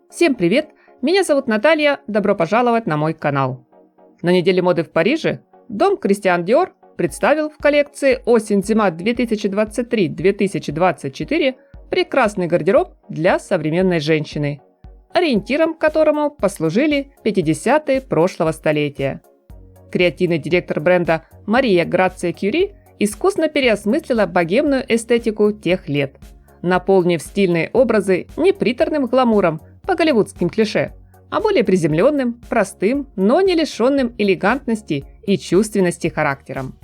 Всем привет! Меня зовут Наталья, добро пожаловать на мой канал. На неделе моды в Париже дом Кристиан Диор представил в коллекции осень-зима 2023-2024 прекрасный гардероб для современной женщины, ориентиром к которому послужили 50-е прошлого столетия. Креативный директор бренда Мария Грация Кюри искусно переосмыслила богемную эстетику тех лет, наполнив стильные образы не приторным гламуром по голливудским клише, а более приземленным, простым, но не лишенным элегантности и чувственности характером.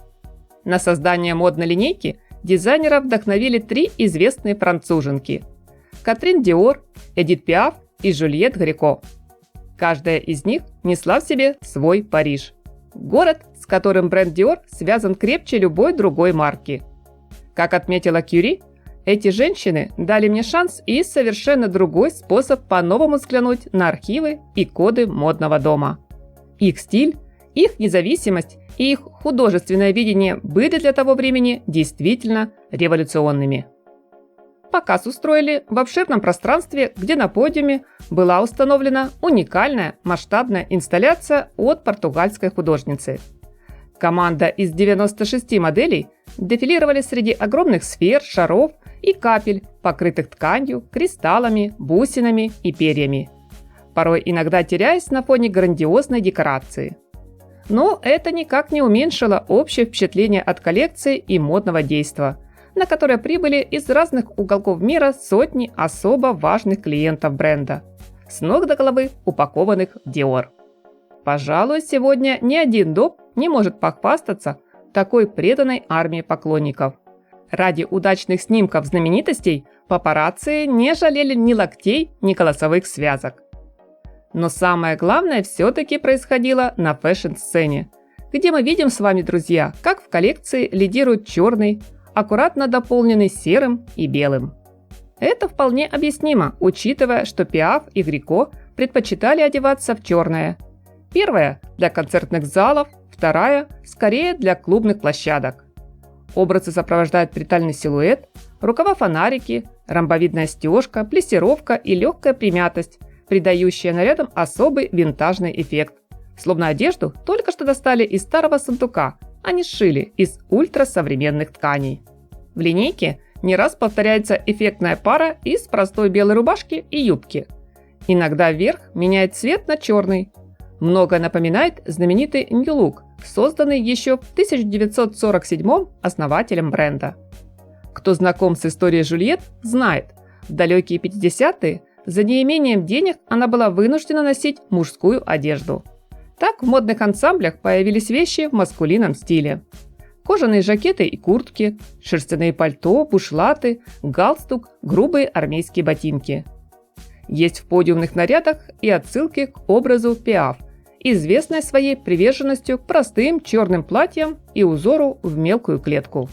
На создание модной линейки дизайнера вдохновили три известные француженки – Катрин Диор, Эдит Пиаф и Жюльет Греко. Каждая из них несла в себе свой Париж – город, с которым бренд Dior связан крепче любой другой марки. Как отметила Кюри, эти женщины дали мне шанс и совершенно другой способ по-новому взглянуть на архивы и коды модного дома. Их стиль, их независимость и их художественное видение были для того времени действительно революционными. Показ устроили в обширном пространстве, где на подиуме была установлена уникальная масштабная инсталляция от португальской художницы. Команда из 96 моделей дефилировали среди огромных сфер, шаров и капель, покрытых тканью, кристаллами, бусинами и перьями, порой иногда теряясь на фоне грандиозной декорации. Но это никак не уменьшило общее впечатление от коллекции и модного действа, на которое прибыли из разных уголков мира сотни особо важных клиентов бренда, с ног до головы упакованных в Dior. Пожалуй, сегодня ни один дом не может похвастаться такой преданной армией поклонников. Ради удачных снимков знаменитостей папарацци не жалели ни локтей, ни голосовых связок. Но самое главное все-таки происходило на фэшн-сцене, где мы видим с вами, друзья, как в коллекции лидирует черный, аккуратно дополненный серым и белым. Это вполне объяснимо, учитывая, что Пиаф и Греко предпочитали одеваться в черное. Первая – для концертных залов, вторая – скорее для клубных площадок. Образы сопровождают брутальный силуэт, рукава-фонарики, ромбовидная стежка, плессировка и легкая примятость, придающая нарядам особый винтажный эффект. Словно одежду только что достали из старого сундука, а не сшили из ультрасовременных тканей. В линейке не раз повторяется эффектная пара из простой белой рубашки и юбки. Иногда верх меняет цвет на черный. Много напоминает знаменитый New Look, созданный еще в 1947 основателем бренда. Кто знаком с историей Жюльет, знает, в далекие 50-е за неимением денег она была вынуждена носить мужскую одежду. Так в модных ансамблях появились вещи в маскулинном стиле. Кожаные жакеты и куртки, шерстяные пальто, бушлаты, галстук, грубые армейские ботинки. Есть в подиумных нарядах и отсылки к образу Пиаф, известной своей приверженностью к простым черным платьям и узору в мелкую клетку.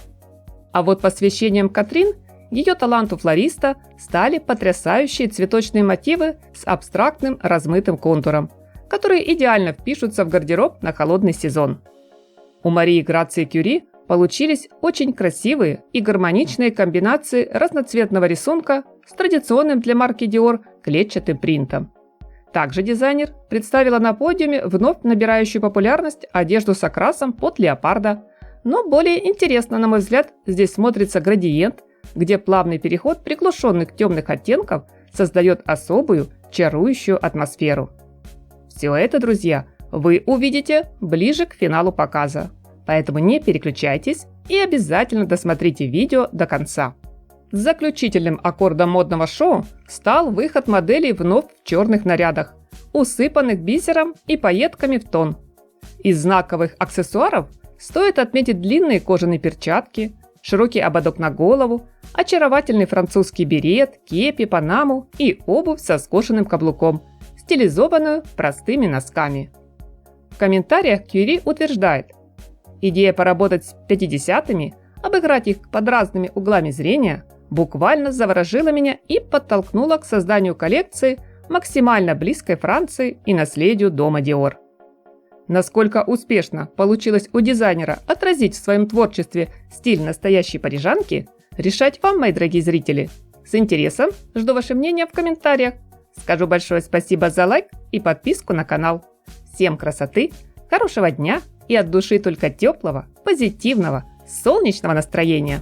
А вот посвящением Катрин, ее таланту флориста, стали потрясающие цветочные мотивы с абстрактным размытым контуром, которые идеально впишутся в гардероб на холодный сезон. У Марии Грации Кюри получились очень красивые и гармоничные комбинации разноцветного рисунка с традиционным для марки Dior клетчатым принтом. Также дизайнер представила на подиуме вновь набирающую популярность одежду с окрасом под леопарда. Но более интересно, на мой взгляд, здесь смотрится градиент, где плавный переход приглушенных темных оттенков создает особую, чарующую атмосферу. Все это, друзья, вы увидите ближе к финалу показа. Поэтому не переключайтесь и обязательно досмотрите видео до конца. Заключительным аккордом модного шоу стал выход моделей вновь в черных нарядах, усыпанных бисером и пайетками в тон. Из знаковых аксессуаров стоит отметить длинные кожаные перчатки, широкий ободок на голову, очаровательный французский берет, кепи, панаму и обувь со скошенным каблуком, стилизованную простыми носками. В комментариях Кюри утверждает: идея поработать с 50-ми, обыграть их под разными углами зрения, буквально заворожила меня и подтолкнула к созданию коллекции, максимально близкой Франции и наследию дома Dior. Насколько успешно получилось у дизайнера отразить в своем творчестве стиль настоящей парижанки, решать вам, мои дорогие зрители. С интересом жду ваше мнение в комментариях. Скажу большое спасибо за лайк и подписку на канал. Всем красоты, хорошего дня и от души только теплого, позитивного, солнечного настроения.